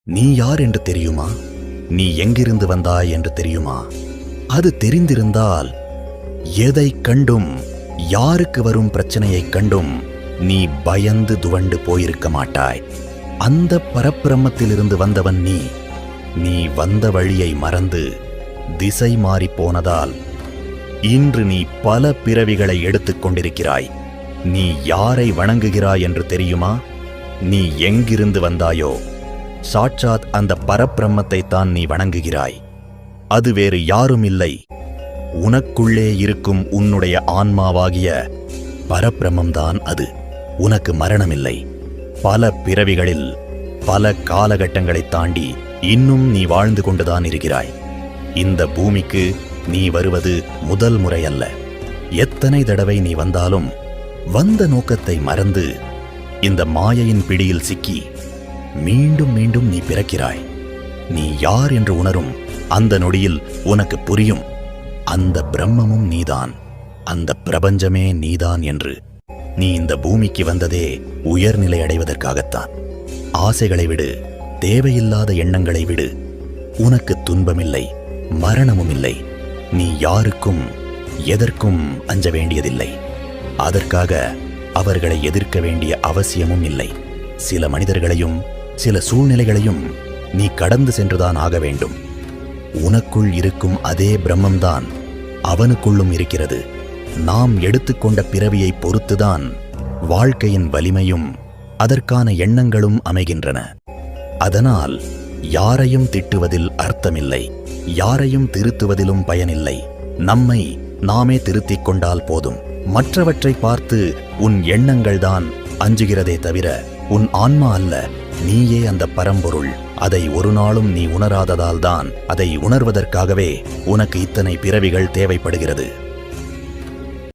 நீ யார் என்று தெரியுமா? நீ எங்கிருந்து வந்தாய் என்று தெரியுமா? அது தெரிந்திருந்தால் எதைக் கண்டும், யாருக்கு வரும் பிரச்சனையைக் கண்டும் நீ பயந்து துவண்டு போயிருக்க மாட்டாய். அந்த பரப்பிரம்மத்திலிருந்து வந்தவன் நீ. நீ வந்த வழியை மறந்து திசை மாறிப் போனதால் இன்று நீ பல பிறவிகளை எடுத்துக் கொண்டிருக்கிறாய். நீ யாரை வணங்குகிறாய் என்று தெரியுமா? நீ எங்கிருந்து வந்தாயோ சாட்சாத் அந்த பரப்பிரம்மத்தை தான் நீ வணங்குகிறாய். அது வேறு யாரும் இல்லை, உனக்குள்ளே இருக்கும் உன்னுடைய ஆன்மாவாகிய பரப்பிரம்மம்தான் அது. உனக்கு மரணமில்லை. பல பிறவிகளில் பல காலகட்டங்களைத் தாண்டி இன்னும் நீ வாழ்ந்து கொண்டுதான் இருக்கிறாய். இந்த பூமிக்கு நீ வருவது முதல் முறை அல்ல. எத்தனை தடவை நீ வந்தாலும் வந்த நோக்கத்தை மறந்து இந்த மாயையின் பிடியில் சிக்கி மீண்டும் மீண்டும் நீ பிறக்கிறாய். நீ யார் என்று உணரும் அந்த நொடியில் உனக்கு புரியும், அந்த பிரம்மமும் நீதான், அந்த பிரபஞ்சமே நீதான் என்று. நீ இந்த பூமிக்கு வந்ததே உயர்நிலை அடைவதற்காகத்தான். ஆசைகளை விடு, தேவையில்லாத எண்ணங்களை விடு. உனக்கு துன்பமில்லை, மரணமும் இல்லை. நீ யாருக்கும் எதற்கும் அஞ்ச வேண்டியதில்லை. அதற்காக அவர்களை எதிர்க்க வேண்டிய அவசியமும் இல்லை. சில மனிதர்களையும் சில சூழ்நிலைகளையும் நீ கடந்து சென்றுதான் ஆக வேண்டும். உனக்குள் இருக்கும் அதே பிரம்மம்தான் அவனுக்குள்ளும் இருக்கிறது. நாம் எடுத்துக்கொண்ட பிறவியை பொறுத்துதான் வாழ்க்கையின் வலிமையும் அதற்கான எண்ணங்களும் அமைகின்றன. அதனால் யாரையும் திட்டுவதில் அர்த்தமில்லை, யாரையும் திருத்துவதிலும் பயனில்லை. நம்மை நாமே திருத்திக் கொண்டால் போதும். மற்றவற்றை பார்த்து உன் எண்ணங்கள்தான் அஞ்சுகிறதே தவிர உன் ஆன்மா அல்ல. நீயே அந்த பரம்பொருள். அதை ஒரு நாளும் நீ உணராததால்தான் அதை உணர்வதற்காகவே உனக்கு இத்தனை பிறவிகள் தேவைப்படுகிறது.